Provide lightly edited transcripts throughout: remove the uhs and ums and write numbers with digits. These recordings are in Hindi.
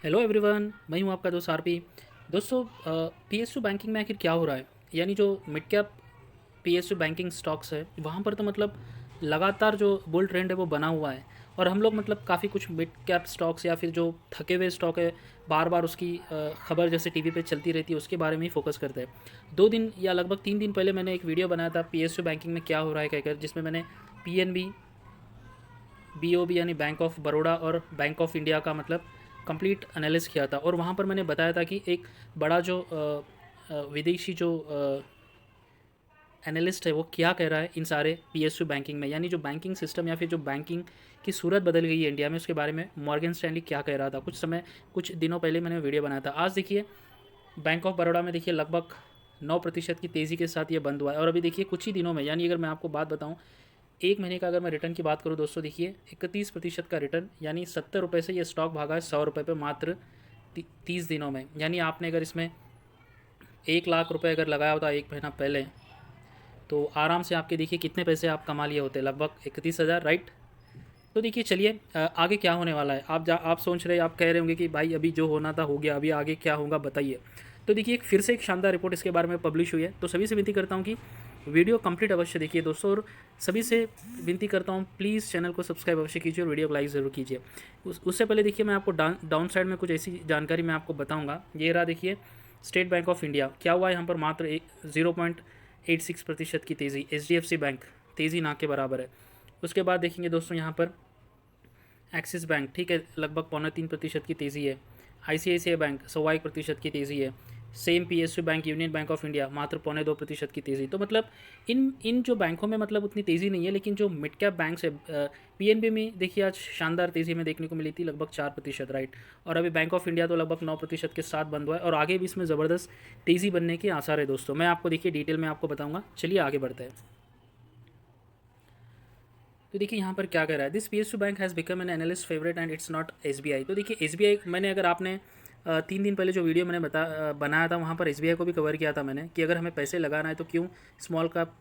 हेलो एवरीवन, मैं हूं आपका दोस्त आरपी। दोस्तों, पीएसयू बैंकिंग में आखिर क्या हो रहा है? यानी जो mid cap PSU banking stocks है वहाँ पर तो मतलब लगातार जो बुल ट्रेंड है वो बना हुआ है। और हम लोग मतलब काफ़ी कुछ मिड कैप स्टॉक्स या फिर जो थके हुए स्टॉक है, बार बार उसकी खबर जैसे टीवी पे चलती रहती है उसके बारे में ही फोकस करते हैं। 2 दिन या लगभग 3 दिन पहले मैंने एक वीडियो बनाया था पीएसयू बैंकिंग में क्या हो रहा है कहकर, जिसमें मैंने पीएनबी, बीओबी यानी बैंक ऑफ बड़ौदा और बैंक ऑफ इंडिया का मतलब कंप्लीट एनालिस किया था। और वहाँ पर मैंने बताया था कि एक बड़ा जो विदेशी जो एनालिस्ट है वो क्या कह रहा है इन सारे पीएसयू बैंकिंग में, यानी जो बैंकिंग सिस्टम या फिर जो बैंकिंग की सूरत बदल गई है इंडिया में, उसके बारे में मॉर्गन स्टैनली क्या कह रहा था। कुछ दिनों पहले मैंने वीडियो बनाया था। आज देखिए बैंक ऑफ बड़ौदा में देखिए लगभग 9% की तेज़ी के साथ ये बंद हुआ है। और अभी देखिए कुछ ही दिनों में, यानी अगर मैं आपको बात बताऊं, 1 महीने का अगर मैं रिटर्न की बात करूँ दोस्तों, देखिए 31% का रिटर्न, यानी 70 रुपये से ये स्टॉक भागा है 100 रुपये पे मात्र 30 दिनों में। यानी आपने अगर इसमें 1 लाख रुपए अगर लगाया होता 1 महीना पहले, तो आराम से आपके देखिए कितने पैसे आप कमा लिए होते, लगभग 31,000, राइट। तो देखिए चलिए आगे क्या होने वाला है। आप सोच रहे, आप कह रहे होंगे कि भाई अभी जो होना था हो गया, अभी आगे क्या होगा बताइए। तो देखिए फिर से एक शानदार रिपोर्ट इसके बारे में पब्लिश हुई है। तो सभी से विनती करता हूँ कि वीडियो कंप्लीट अवश्य देखिए दोस्तों। और सभी से विनती करता हूँ प्लीज़ चैनल को सब्सक्राइब अवश्य कीजिए और वीडियो को लाइक ज़रूर कीजिए। उससे पहले देखिए मैं आपको डाउन साइड में कुछ ऐसी जानकारी मैं आपको बताऊँगा। ये रहा देखिए स्टेट बैंक ऑफ इंडिया, क्या हुआ है यहाँ पर, मात्र 0.86% की तेज़ी। एच बैंक तेज़ी ना के बराबर है। उसके बाद देखेंगे दोस्तों यहाँ पर एक्सिस बैंक, ठीक है, लगभग 2.75% की तेज़ी है। आईसीआईसीआई बैंक 1.25% की तेज़ी है। Same PSU bank, union bank of India मात्र 0.2% की तेज़ी। तो मतलब इन इन जो बैंकों में मतलब उतनी तेज़ी नहीं है, लेकिन जो मिड कैप बैंक्स है, पीएनबी में देखिए आज शानदार तेज़ी में देखने को मिली थी, लगभग 4%, राइट। और अभी बैंक ऑफ इंडिया तो लगभग 9% के साथ बंद हुआ है और आगे भी इसमें ज़बरदस्त तेज़ी बनने के आसार है दोस्तों। मैं आपको देखिए डिटेल में आपको बताऊँगा। चलिए आगे बढ़ते हैं। तो देखिए यहाँ पर क्या कह रहा है, this PSU bank has become an analyst favourite and it's not SBI. तो देखिए एसबीआई, मैंने अगर आपने 3 दिन पहले जो वीडियो मैंने बनाया था वहाँ पर एसबीआई को भी कवर किया था मैंने, कि अगर हमें पैसे लगाना है तो क्यों स्मॉल कैप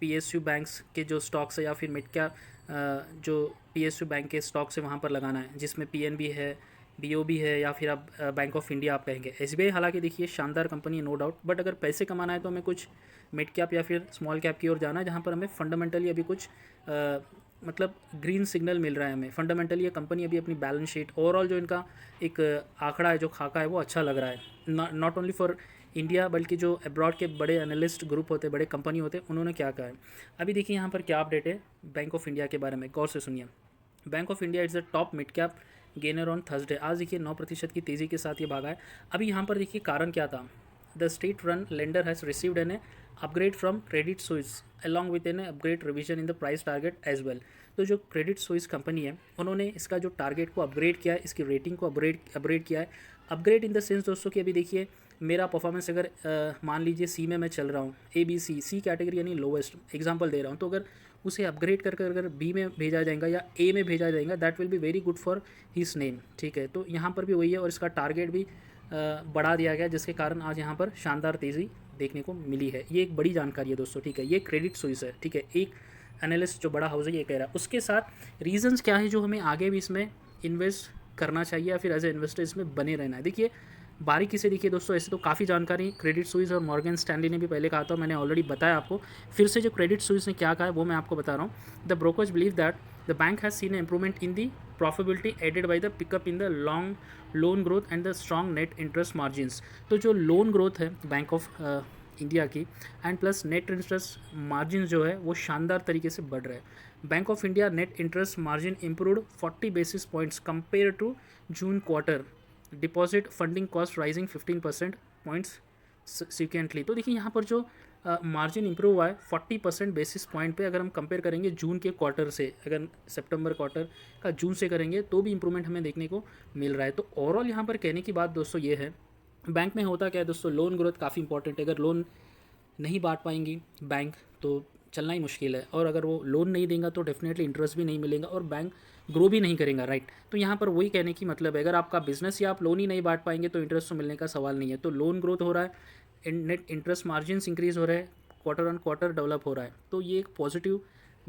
पीएसयू बैंक्स के जो स्टॉक्स है या फिर मिड कैप जो पीएसयू बैंक के स्टॉक्स है वहाँ पर लगाना है, जिसमें पीएनबी है, बीओबी है, या फिर आप बैंक ऑफ इंडिया आप कहेंगे। एसबीआई हालांकि देखिए शानदार कंपनी है नो डाउट, बट अगर पैसे कमाना है तो हमें कुछ मिड कैप या फिर स्मॉल कैप की ओर जाना है, जहाँ पर हमें फंडामेंटली अभी कुछ मतलब ग्रीन सिग्नल मिल रहा है हमें। फंडामेंटली ये कंपनी अभी अपनी बैलेंस शीट, ओवरऑल जो इनका एक आंकड़ा है, जो खाका है, वो अच्छा लग रहा है। नॉट ओनली फॉर इंडिया बल्कि जो अब्रॉड के बड़े एनालिस्ट ग्रुप होते, बड़े कंपनी होते, उन्होंने क्या कहा है। अभी देखिए यहाँ पर क्या अपडेट है बैंक ऑफ इंडिया के बारे में, गौर से सुनिए। Bank of India is the top mid cap gainer on Thursday. आज देखिए 9% की तेज़ी के साथ ये भागा है। अभी यहाँ पर देखिए कारण क्या था, the state run lender has received an upgrade from Credit Suisse along with an upgrade revision in the price target as well. तो जो क्रेडिट स्विस कंपनी है उन्होंने इसका जो टारगेट को अपग्रेड किया है, इसकी रेटिंग को अपग्रेड किया है। अपग्रेड इन द सेंस दोस्तों कि अभी देखिए मेरा परफॉर्मेंस अगर मान लीजिए सी में मैं चल रहा हूँ, ए बी सी कैटेगरी यानी लोवेस्ट एग्जांपल दे रहा हूँ, तो अगर उसे अपग्रेड कर कर अगर बी में भेजा जाएगा या ए में भेजा जाएगा, that will be very good for his name, ठीक है। तो यहाँ पर भी वही है और इसका टारगेट भी बढ़ा दिया गया, जिसके कारण आज यहाँ पर शानदार तेज़ी देखने को मिली है। ये एक बड़ी जानकारी है दोस्तों, ठीक है। ये क्रेडिट स्विस है, ठीक है, एक एनालिस्ट जो बड़ा हाउस है ये कह रहा है। उसके साथ रीजंस क्या है जो हमें आगे भी इसमें इन्वेस्ट करना चाहिए या फिर एज ए इन्वेस्टर इसमें बने रहना है। देखिए बारीकी से देखिए दोस्तों, ऐसे तो काफ़ी जानकारी क्रेडिट स्विस और मॉर्गन स्टैनली ने भी पहले कहा था, मैंने ऑलरेडी बताया आपको। फिर से जो क्रेडिट स्विस ने क्या कहा है वो मैं आपको बता रहा हूँ। The brokers believe that the bank has seen improvement in the profitability added by the pickup in the long loan growth and the strong net interest margins. तो जो लोन ग्रोथ है बैंक ऑफ इंडिया की and plus net interest margin जो है वो शानदार तरीके से बढ़ रहे हैं। Bank of India net interest margin improved 40 basis points compare to June quarter, deposit funding cost rising 15% points subsequently. तो देखिए यहाँ पर जो मार्जिन इंप्रूव हुआ है 40% बेसिस पॉइंट पे, अगर हम कंपेयर करेंगे जून के क्वार्टर से, अगर सितंबर क्वार्टर का जून से करेंगे तो भी इंप्रूवमेंट हमें देखने को मिल रहा है। तो ओवरऑल यहाँ पर कहने की बात दोस्तों ये है, बैंक में होता क्या है दोस्तों, लोन ग्रोथ काफ़ी इंपॉर्टेंट है। अगर लोन नहीं बांट पाएंगी बैंक तो चलना ही मुश्किल है, और अगर वो लोन नहीं देगा तो डेफिनेटली इंटरेस्ट भी नहीं मिलेगा और बैंक ग्रो भी नहीं करेगा, राइट। तो यहाँ पर वही कहने की मतलब है, अगर आपका बिजनेस या आप लोन ही नहीं बांट पाएंगे तो इंटरेस्ट तो मिलने का सवाल नहीं है। तो लोन ग्रोथ हो रहा है, नेट इंटरेस्ट मार्जिन इंक्रीज हो रहे हैं, क्वार्टर ऑन क्वार्टर डेवलप हो रहा है, तो ये एक पॉजिटिव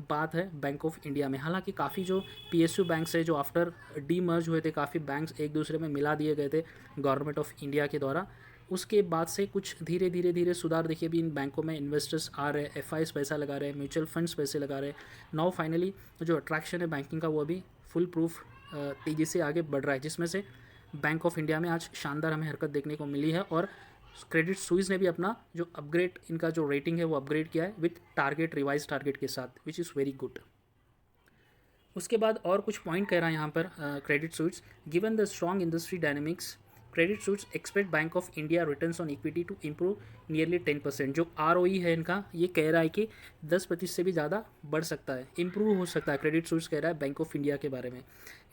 बात है बैंक ऑफ इंडिया में। हालांकि काफ़ी जो पीएसयू बैंक्स है जो आफ्टर डी मर्ज हुए थे, काफ़ी बैंक्स एक दूसरे में मिला दिए गए थे गवर्नमेंट ऑफ इंडिया के द्वारा, उसके बाद से कुछ धीरे धीरे धीरे सुधार देखिए अभी इन बैंकों में इन्वेस्टर्स आ रहे हैं, एफआईज पैसा लगा रहे हैं, म्यूचुअल फंड्स पैसे लगा रहे हैं। नाउ फाइनली जो अट्रैक्शन है बैंकिंग का वो अभी फुल प्रूफ तेज़ी से आगे बढ़ रहा है, जिसमें से बैंक ऑफ इंडिया में आज शानदार हमें हरकत देखने को मिली है। और क्रेडिट स्विस ने भी अपना जो अपग्रेड, इनका जो रेटिंग है वो अपग्रेड किया है विथ टारगेट, रिवाइज टारगेट के साथ, विच इज़ वेरी गुड। उसके बाद और कुछ पॉइंट कह रहा है यहाँ पर Credit Suisse, given the strong industry dynamics Credit Suisse expect Bank of India returns on equity to improve nearly 10%। जो आरओई है इनका ये कह रहा है कि 10% से भी ज़्यादा बढ़ सकता है, इंप्रूव हो सकता है, क्रेडिट स्विस कह रहा है बैंक ऑफ इंडिया के बारे में।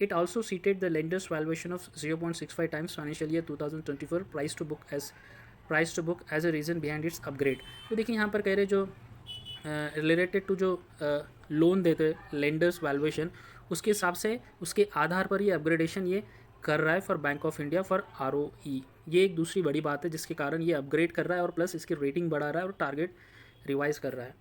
It also cited the lenders valuation of 0.65 times financial year 2024 price to book as a reason behind its upgrade. तो देखिए यहाँ पर कह रहे जो रिलेटेड टू जो लोन देते लेंडर्स वैल्यूएशन, उसके हिसाब से उसके आधार पर ये अपग्रेडेशन ये कर रहा है for bank of India for ROE. ये एक दूसरी बड़ी बात है जिसके कारण ये अपग्रेड कर रहा है और प्लस इसकी रेटिंग बढ़ा रहा है और टारगेट रिवाइज कर रहा है।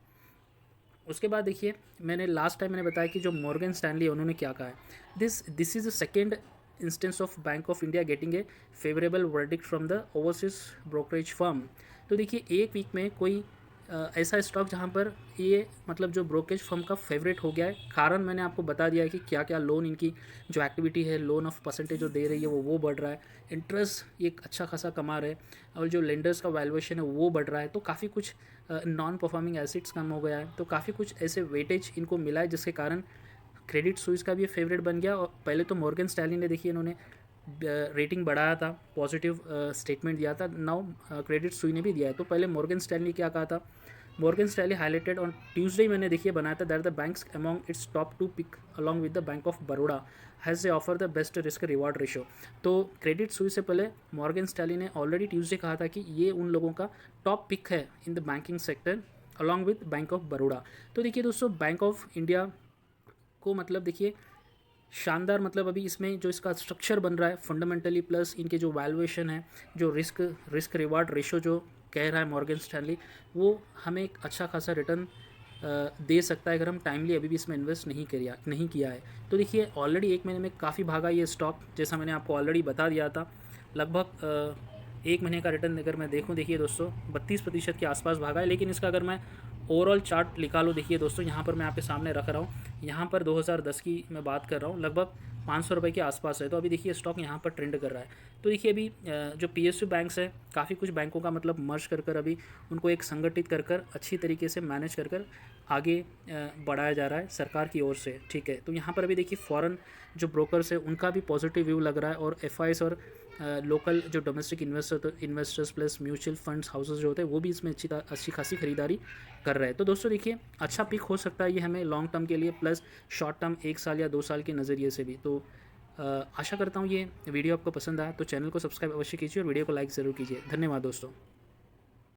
उसके बाद देखिए मैंने लास्ट टाइम मैंने बताया कि जो मॉर्गन स्टैनली उन्होंने क्या कहा है, this is the second instance of bank of India getting a favourable verdict from the overseas brokerage firm. तो देखिए एक वीक में कोई ऐसा स्टॉक जहाँ पर ये मतलब जो ब्रोकरेज फर्म का फेवरेट हो गया है। कारण मैंने आपको बता दिया है कि क्या क्या लोन इनकी जो एक्टिविटी है, लोन ऑफ परसेंटेज जो दे रही है वो बढ़ रहा है, इंटरेस्ट ये अच्छा खासा कमा रहे हैं, और जो लेंडर्स का वैल्यूएशन है वो बढ़ रहा है। तो काफ़ी कुछ नॉन परफॉर्मिंग एसिड्स कम हो गया है, तो काफ़ी कुछ ऐसे वेटेज इनको मिला है जिसके कारण क्रेडिट स्विस का भी फेवरेट बन गया। और पहले तो मॉर्गन स्टैनली ने देखिए इन्होंने रेटिंग बढ़ाया था, पॉजिटिव स्टेटमेंट दिया था, नाउ क्रेडिट स्विस ने भी दिया है। तो पहले मॉर्गन स्टैनली क्या कहा था, Morgan Stanley highlighted on Tuesday मैंने देखिए बनाया था that the banks among its top 2 pick along with the Bank of Baroda has a offer the best risk reward ratio. तो क्रेडिट स्विस से पहले मॉर्गन स्टैनली ने ऑलरेडी ट्यूसडे कहा था कि ये उन लोगों का टॉप पिक है in the banking sector along with bank of Baroda. तो देखिए दोस्तों बैंक ऑफ इंडिया को मतलब देखिए शानदार, मतलब अभी इसमें जो इसका स्ट्रक्चर बन रहा है फंडामेंटली, प्लस इनके जो वैल्यूएशन है, जो रिस्क रिवार्ड रेशो जो कह रहा है मॉर्गन स्टैनली, वो हमें एक अच्छा खासा रिटर्न दे सकता है अगर हम टाइमली अभी भी इसमें इन्वेस्ट नहीं किया है। तो देखिए ऑलरेडी एक महीने में काफ़ी भागा ये स्टॉक, जैसा मैंने आपको ऑलरेडी बता दिया था। लगभग एक महीने का रिटर्न अगर मैं देखूं, देखिए दोस्तों 32% के आसपास भागा है। लेकिन इसका अगर मैं ओवरऑल चार्ट निकालो, देखिए दोस्तों यहाँ पर मैं आपके सामने रख रहा हूँ, यहाँ पर 2010 की मैं बात कर रहा हूँ, लगभग 500 रुपये के आसपास है। तो अभी देखिए स्टॉक यहाँ पर ट्रेंड कर रहा है। तो देखिए अभी जो पीएसयू बैंक्स है, काफ़ी कुछ बैंकों का मतलब मर्ज कर अभी उनको एक संगठित कर अच्छी तरीके से मैनेज कर आगे बढ़ाया जा रहा है सरकार की ओर से, ठीक है। तो यहाँ पर अभी देखिए फॉरेन जो ब्रोकर्स है उनका भी पॉजिटिव व्यू लग रहा है, और एफआईज और लोकल जो domestic investors plus mutual funds houses जो होते हैं वो भी इसमें अच्छी खासी खरीदारी कर रहे हैं। तो दोस्तों देखिए अच्छा पिक हो सकता है ये हमें लॉन्ग टर्म के लिए, प्लस शॉर्ट टर्म 1 साल या 2 साल के नज़रिए से भी। तो आशा करता हूँ ये वीडियो आपको पसंद आया, तो चैनल को सब्सक्राइब अवश्य कीजिए और वीडियो को लाइक ज़रूर कीजिए। धन्यवाद दोस्तों।